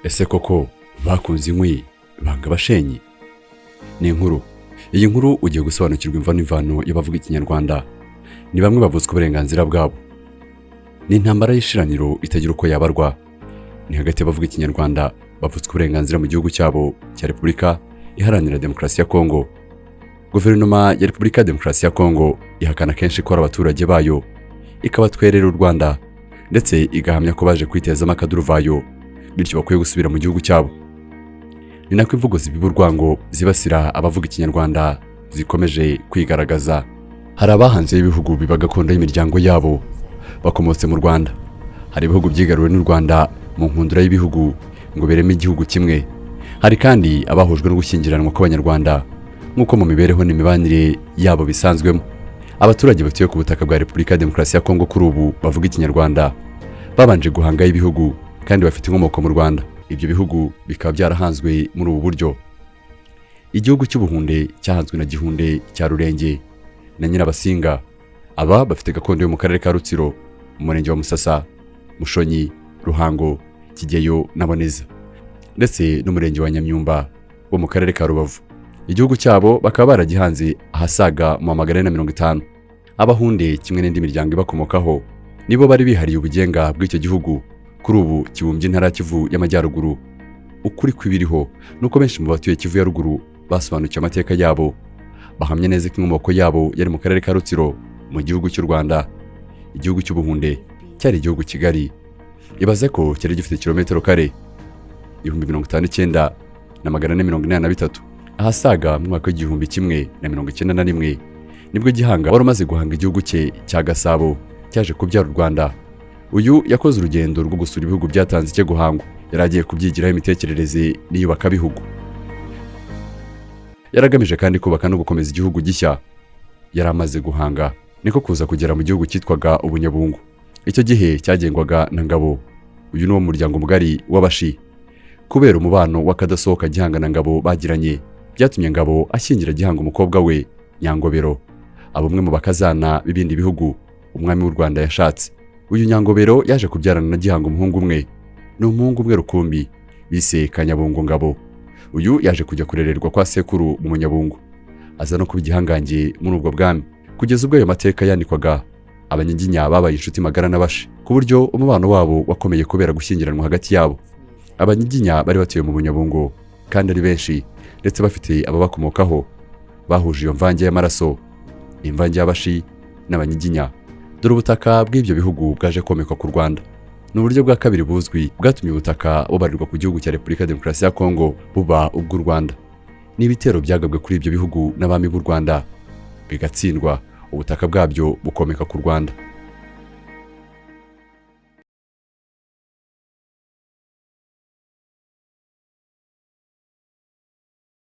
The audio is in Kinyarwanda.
Ese koko bakunze inkwi banga abashenyi? Ni inkuru. Iyi nkuru ugiye gusobanukirwa imva n'imvano y'abavuga ikinyarwanda. Ni bamwe bavutswe uburenganzira bwabo. Ni intambara y'ishiraniro itagira uko yabarwa. Ni hagati y'abavuga ikinyarwanda bavutswe uburenganzira mu gihugu cyabo cya Repubulika Iharanira Demokarasi ya Kongo. Guverinoma ya Repubulika ya Demokarasi ya Kongo ihakana kenshi ko abaturage bayo, ikabatwerera u Rwanda ndetse igahamya ko baje kwitezamo akaduruvayo, bityo bakwiye gusubira mu gihugu cyabo. Ni nako imvugo zibiba urwango zibasira abavuga ikinyarwanda zikomeje kwigaragaza. Hari abahanze ibihugu biba gakondo y'imiryango yabo bakomotse mu Rwanda. Hari ibihugu byigaruriwe n'u Rwanda mu nkundura y'ibihugu ngo bereme igihugu kimwe. Hari kandi abahujwe no gushyingiranwa kw'Abanyarwanda nk'uko mu mibereho n'imibanire yabo bisanzwemo. Abaturage batuye ku butaka bwa Repubulika ya Demokarasi ya Kongo kuri ubu bavuga ikinyarwanda babanje guhanga ibihugu kandi bafite inkomoko mu Rwanda. Ibyo bihugu bikaba byarahanzwe muri ubu buryo. Igihugu cy'Ubuhunde cyahanzwe na Gihunde cya Rurenge na Nyirabasinga. Aba bafite gakondo yo mu karere ka Rutsiro, mu murenge wa Musasa, Mushonyi, Ruhango, Kigeyo na Boneza, ndetse n'umurenge wa Nyamyumba wo mu karere ka Rubavu. Igihugu cyabo bakaba baragihanze ahasaga mu 450. Abahunde kimwe n'indi miryango ibakomokaho nibo bari bihariye ubugenga bw'icyo gihugu. Kuri ubu kibumbye intara Kivu y'Amajyaruguru. Ukuri kwibiriho nuko benshi mu batuye Kivu ya ruguru basobanukiye amateka yabo, bahamya neza ko inkomoko yabo yari mu karere ka Rutsiro mu gihugu cy'u Rwanda. Igihugu cy'Ubuhunde cyari igihugu kigari. Ibaze ko cyari gifite kilometero kare 59,483. Ahasaga mu mwaka w'igihumbi kimwe na 1991 nibwo Gihanga wari umaze guhanga igihugu cye cya Gasabo cyaje kubyara u Rwanda. Uyu yakoze urugendo rwo gusura ibihugu byatanze icyo guhangwa. Yari agiye kubyigiraho imitekerereze n'iyubaka bihugu. Yaragamije kandi kubaka no gukomeza igihugu gishya yari amaze guhanga. Niko kuza kugera mu gihugu cyitwaga Ubunyabungu. Icyo gihe cyagengwaga na Ngabo. Uyu ni wo muryango mugari w'Abashi. Kubera umubano w'akadasohoka Gihanga na Ngabo bagiranye, byatumye Ngabo ashyingira Gihanga umukobwa we Nyangobero, abumwe mu bakazana b'ibindi bihugu umwami w'u Rwanda yashatse. Uyu Nyangobero yaje kubyarana na Gihanga umuhungu umwe. Ni umuhungu umwe rukumbi bise Kanyabungo Ngabo. Uyu yaje kujya kurererwa kwa sekuru mu Munyabungu, aza no kuba igihangange muri ubwo bwami. Kugeza ubwo ayo mateka yandikwaga, Abanyiginya babaye inshuti magara n'Abashi, ku buryo umubano wabo wakomeye kubera gushyingiranwa hagati yabo. Abanyiginya bari batuye mu Bunyabungo kandi ari benshi, ndetse bafite ababakomokaho. Bahuje iyo mvange y'amaraso, imvange y'Abashi n'Abanyiginya. Dore ubutaka bw'ibyo bihugu bwaje komekwa ku Rwanda. Ni uburyo bwa kabiri buzwi bwatumye ubutaka bubarirwa ku gihugu cya Repubulika ya Demokarasi ya Kongo buba ubw'u Rwanda. N'ibitero byagabwe kuri ibyo bihugu n'abami b'u Rwanda bigatsindwa, ubutaka bwabyo bukomeka ku Rwanda.